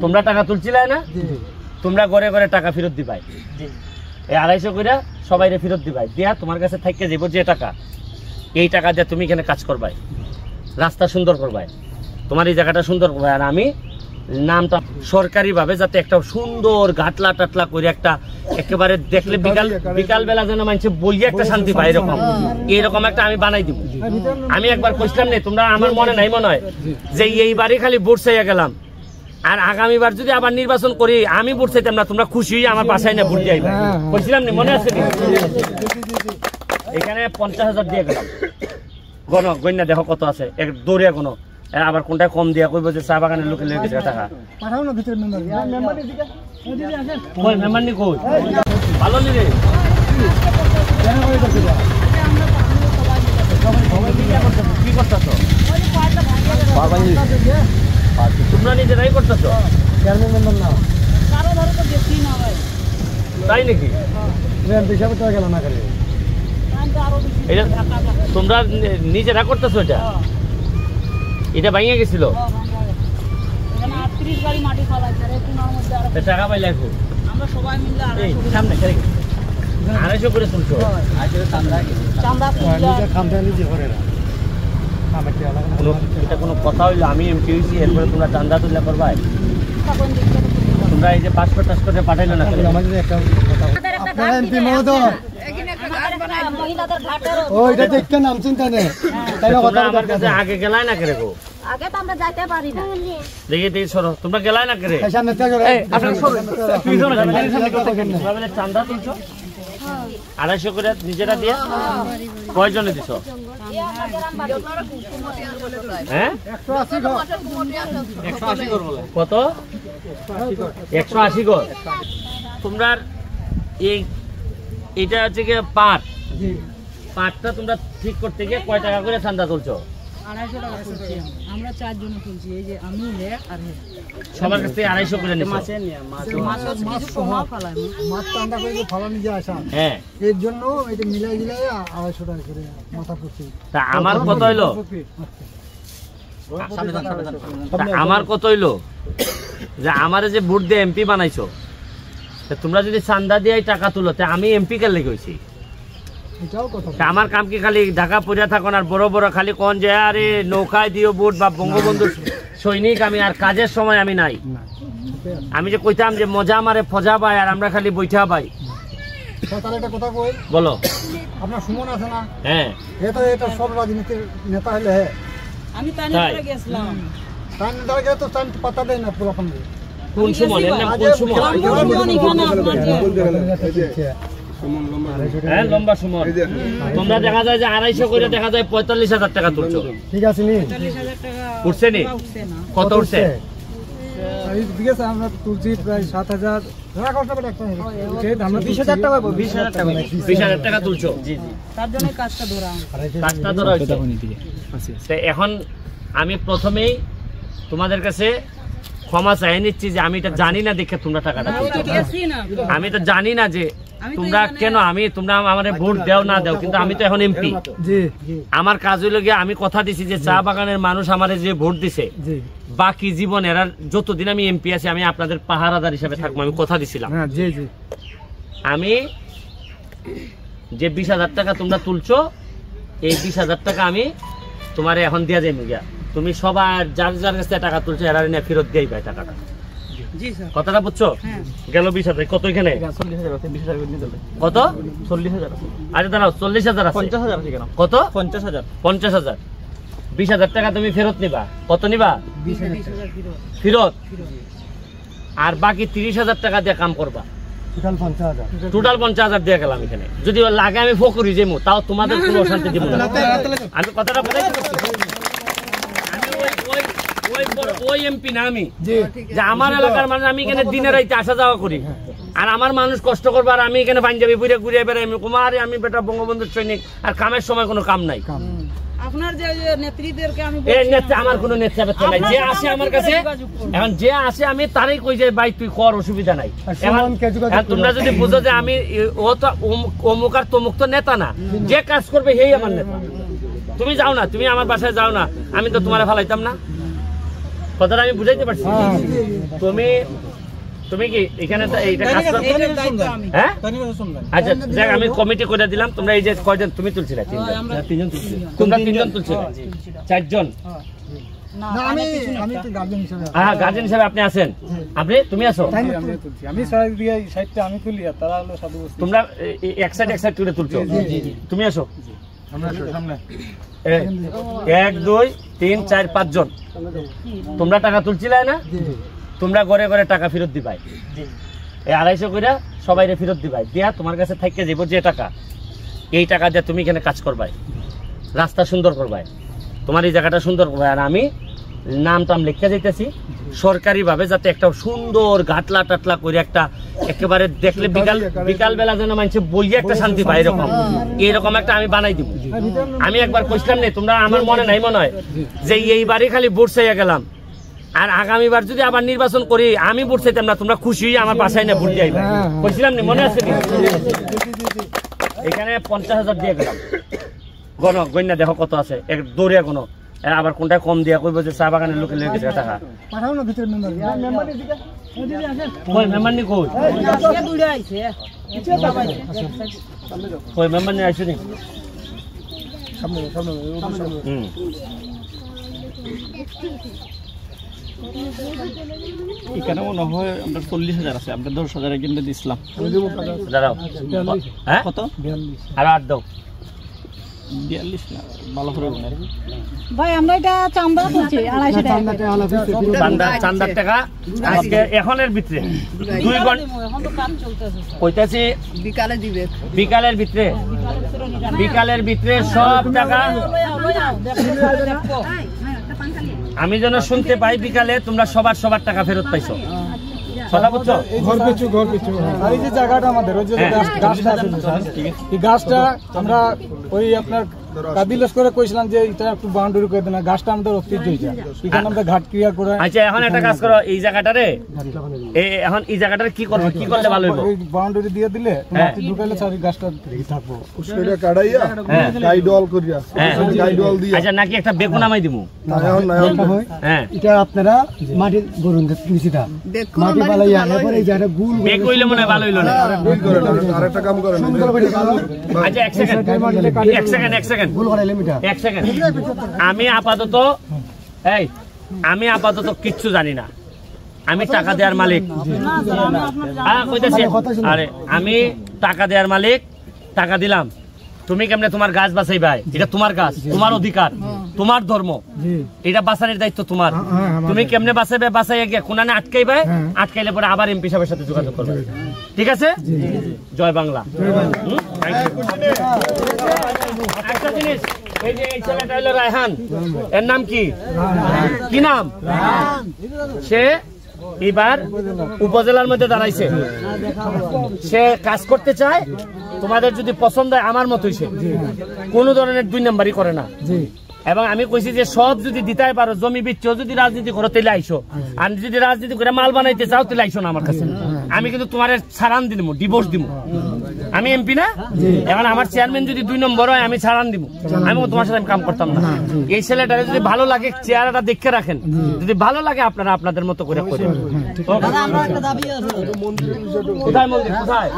তোমরা টাকা তুলছিলে না, তোমরা ঘরে ঘরে টাকা ফেরত দিবাই, এই 250 করে সবাই ফেরত দিবাই, দিয়া তোমার কাছে থাইকে যাবো যে টাকা, এই টাকা দিয়ে তুমি এখানে কাজ করবাই, রাস্তা সুন্দর করবাই, তোমার এই জায়গাটা সুন্দর করবাই। আর আমি নামটা সরকারিভাবে যাতে একটা সুন্দর ঘাটলা টাটলা করে একটা একেবারে দেখলে বিকাল বেলা যেন মানুষ বইয়ে একটা শান্তি পায়, এরকম একটা আমি বানাই দিব। আমি একবার কইছিলাম নেই, তোমরা আমার মনে নাই মনে হয় যে এইবারই খালি ভোট চাইয়া গেলাম, আর আগামীবার যদি আবার নির্বাচন করি আমি ভোট চাইতাম না, তোমরা খুশি আমার বাসায় না ভোট যাইবা, কইছিলাম নি, মনে আছে? এখানে 50,000 দিয়ে গেলাম, গণ্যা দেখো কত আছে, এক দৌড়িয়া কোনো আবার কোনটা কম দিয়া কইব যে চা বাগানের লোকে লেগে গেছে টাকা। পাঠাও না ভিতরে মেম্বার, কই মেম্বার নি কই ভালো নি রে, কি করতেছো তোমরা নিজেরাই করতেছো? চেয়ারম্যান মেম্বার না তাই নাকি? গেল না করে এটা তোমরা নিজেরা করতেছো? এটা ভাঙিয়ে গেছিল, টাকা পাইলে সামনে 250 করে তুলছো, এটা কোনো কথা হইলো? আমি এমপি হয়েছি, এরপরে তোমরা চান্দা তুলে করবাই? তোমরা এই যে 500 করে পাঠাইলো না, আগে গেলাই না কেরে? দেখি দেখি সরো, তোমরা গেলাই না কেরে? চান্দা তুলছো 250 করে নিজেরা দিয়ে, কয়জনে দিছ? হ্যাঁ কত? 180 ঘর। তোমরা এইটা হচ্ছে কি পাটটা তোমরা ঠিক করতে গিয়ে কয় টাকা করে চান্দা তুলছো? 250 টাকা তুলছি আমরা, 4 জন তুলছি, এই যে আমি হে আর হে সবার কাছ থেকে 250 করে নিছো। মাছ কিছু কমা ফেলাই, মাছ চান্দা করে ফলানি যায় আসা, হ্যাঁ এর জন্য এটা মিলাই 250 টাকা করে মাথা প্রতি। তা আমার কত হইলো? আমার কত হইলো যে আমারে যে ভোট দিয়ে এমপি বানাইছো, তোমরা যদি চান্দা দিয়ে টাকা তুলো তা আমি এমপি কে লেগে হইছি? আমার কাম কি খালি ঢাকা পড়িয়া থাকুন আর বড় বড় খালি কোন যে আরে নৌকায় দিও ভোট বা বঙ্গবন্ধু সৈনিক, আমি আর কাজের সময় আমি নাই। আমি যে কইতাম যে মজা মারে ফজা পাই আর আমরা খালি বৈঠা পাই। বলো, আপনার সুমন আছে না? হ্যাঁ, এটা সব রাজনীতির নেতা হলে আমি তাই গেছিলাম, তাই নেতা গেলে তো পাতা দেয় না পুরো কমে। কোন সুমন? এর নাম কোন সুমন? হ্যাঁ লম্বা সুমন। তোমরা দেখা যায় যে 250 করে দেখা যায় 45,000 টাকা তুলছো, ঠিক আছে নি? 45,000 টাকা উঠছে নি? কত উঠছে? ঠিক আছে, আমরা তুলছি প্রায় 7,000 আমরা 20,000 টাকা পাবো, 20,000 টাকা তুলছো। জি জি, তার জন্য কাজটা ধরা হয়েছে। এখন আমি প্রথমেই তোমাদের কাছে ক্ষমা চাই নিচ্ছি যে আমি এটা জানি না দেখে তোমরা টাকাটা তুলছো। আমি তো জানি না যে তোমরা কেন, তোমরা আমাদের ভোট দেও না দেও, কিন্তু আমি তো এখন এমপি। আমার কাজ হইল গিয়ে আমি কথা দিছি যে চা বাগানের মানুষ আমারে যে ভোট দিছে বাকি জীবন এরা যতদিন আমি এমপি আছি আমি আপনাদের পাহারাদার হিসেবে থাকবো, আমি কথা দিছিলাম। আমি যে 20,000 টাকা তোমরা তুলছো, এই 20,000 টাকা আমি তোমার এখন দিয়া যাই গিয়া, তুমি সবার যার যার কাছে টাকা তুলছো এরা নিয়ে ফেরত দিয়েই ভাই টাকাটা। কথাটা বুঝছো? গেল 20,000। কত এখানে? কত? 40,000। আরে দাঁড়াও, 40,000 আছে। 50,000 আছে কেন? কত? 50,000। 50,000। 20,000 টাকা তুমি ফেরত নিবা। কত নিবা? 20,000 ফেরত। আর বাকি 30,000 টাকা দিয়ে কাম করবা। টোটাল 50,000 দিয়ে গেলাম এখানে। যদি লাগে আমি ফকরি যাবো, তাও তোমাদের কোনো অশান্তি দিব না। আমি কথাটা বলে ওই এমপি না আমি, যে আমার এলাকার মানুষ, আমি এখানে দিনে রাইতে আসা যাওয়া করি, আর আমার মানুষ কষ্ট করবো, আর আমি এখানে পাঞ্জাবি ঘুরে ঘুরে বেড়াই, কুমার আমি বেটা বঙ্গবন্ধুর সৈনিক, আর কামের সময় কোনো কাম নাই। আপনার যে নেত্রীদেরকে আমি আমার কোনো নেতা বেতা নাই, যে আসে আমার কাছে এখন যে আসে আমি তারই কই যে ভাই তুই কর, অসুবিধা নাই। তোমরা যদি বুঝো যে আমি ও তো অমুক আর তমুক তো নেতা না, যে কাজ করবে সেই আমার নেতা। তুমি যাও না, তুমি আমার বাসায় যাও না, আমি তো তোমার ফালাইতাম না। কথাটা আমি বুঝাইতে পারছি। তুমি তুমি কি এখানে এইটা কাজ করো? হ্যাঁ আচ্ছা দেখ, আমি কমিটি করে দিলাম। তোমরা এই যে কয়জন তুমি তুলছিলে? তিনজন তুলছিলে। তোমরা তিনজন তুলছিলে, চারজন। হ্যাঁ গার্জেন হিসাবে আপনি আছেন। তুমি আছো? তোমরা এক সাইড করে তুলছো। তুমি আসো। 1 2 3 4 5 জন তোমরা টাকা তুলছিলে না? তোমরা ঘরে ঘরে টাকা ফেরত দিবাই। এই 250 করে সবাই ফেরত দিবাই। দিয়া তোমার কাছে থাইকে যাবো যে টাকা, এই টাকা দিয়ে তুমি এখানে কাজ করবাই, রাস্তা সুন্দর করবাই, তোমার এই জায়গাটা সুন্দর করবাই। আর আমি নাম টাম লিখে যাইতেছি সরকারি ভাবে, যাতে একটা সুন্দর ঘাটলা টাটলা করে একটা একেবারে দেখলে বিকাল বেলা যেন মানুষের বইয়ে একটা শান্তি পায়, এরকম একটা আমি বানাই দিব। আমি একবার কইছিলাম না, তোমরা আমার মনে নাই মনে হয় যে এইবারই খালি ভোট চাইয়া গেলাম, আর আগামীবার যদি আবার নির্বাচন করি আমি ভোট চাইতাম না, তোমরা খুশি আমার বাসায় না ভোট যাইবা। কইছিলাম না, মনে আছে? এখানে 50,000 দিয়ে গেলাম। গণ্যা দেখো কত আছে, দৌড়িয়া কোনো আবার কোনটা কম দিয়া কইব যে চা বাগানের লোকে লেগে গেছে টাকা। মেম্বার নি কই? মেম্বার নি আইসো নি? এখানে মনে হয় আমরা 40,000 আছে, আমরা 10,000 এখানে দিছিলাম। দাঁড়াও, হ্যাঁ কত? আর 8 দাও। 42 না, ভালো করে বলেন ভাই। আমরা এটা চান্দা তুলছি 250 টাকা। চান্দার টাকা আজকে এখনের ভিতরে 2 ঘন্টা এখন তো কাজ চলতেছে, কইতাছি বিকালে দিবে। বিকালের ভিতরে সব টাকা আমি যেন শুনতে পাই বিকালে তোমরা সবার টাকা ফেরত পাইছো। কথা বুঝছো? ঘর পিছু আর এই যে জায়গাটা আমাদের, ওই যে গাছটা আছে এই গাছটা আমরা ওই আপনার কাদিলস করে কইছিলাম যে এটা একটু বাউন্ডারি করে দেন, গাছটা আমাদের ঐতিহ্য হইছে, এখানে আমরা ঘাট ক্রিয়া করে। আচ্ছা এখন একটা কাজ করো, এই জায়গাটারে এখন এই জায়গাটারে কি করবে, কি করলে ভালো হইব? বাউন্ডারি দিয়ে দিলে মাটি ঢুকাইলে সারি গাছটা থাকবো, উস্কেটা কাটাইয়া গাইডওয়াল করিয়া গাইডওয়াল দিয়া। আচ্ছা নাকি একটা বেগুন নামাই দিমু? হ্যাঁ এটা আপনারা মাটি গরুন নিচিতা মাটি বালাইয়া এরপর এই জায়গাটা গুল বেগ কইলে মনে ভালো হইলো না। আরেকটা কাম করেন। আচ্ছা এক সেকেন্ড আমি আপাতত কিচ্ছু জানি না, আমি টাকা দেওয়ার মালিক। আরে আমি টাকা দেওয়ার মালিক, টাকা দিলাম, তুমি কেমনে তোমার গাছ বাঁচাই ভাই? এটা তোমার গাছ, তোমার অধিকার, তোমার ধর্ম, এটা বাঁচানোর দায়িত্ব তোমার। তুমি কেমনে বাঁচাবে, বাঁচাইয়া গিয়ে কোনানে আটকাইবে, আটকাইলে পরে আবার এমপি সাহেবের সাথে যোগাযোগ করবে। ঠিক আছে? জয় বাংলা। একটা জিনিস, এই যে এই ছেলেটা হলো রায়হান, এর নাম কি? কি নাম? সে এবার উপজেলার মধ্যে দাঁড়াইছে, সে কাজ করতে চায়। তোমাদের যদি পছন্দ হয়, আমার মতোই সে কোনো ধরনের 2 নাম্বারই করে না। এবং আমি কইছি যে সব যদি দিতে পারো, জমি বিচ্ছেও যদি রাজনীতি করো তাহলে আইসো, আর যদি রাজনীতি করে মাল বানাইতে চাও তাহলে আইসো না আমার কাছে। আমি কিন্তু তোমার ছাড়ান দিব, ডিভোর্স দিব। আমি এমপি না, এখন আমার চেয়ারম্যান যদি 2 নম্বর হয় আমি ছাড়ান দিব, আমি তোমার সাথে কাম করতাম না। এই ছেলেটারে যদি ভালো লাগে, চেহারাটা দেখে রাখেন, যদি ভালো লাগে আপনারা আপনাদের মতো করে করেন। কোথায় মন্দির, কোথায়?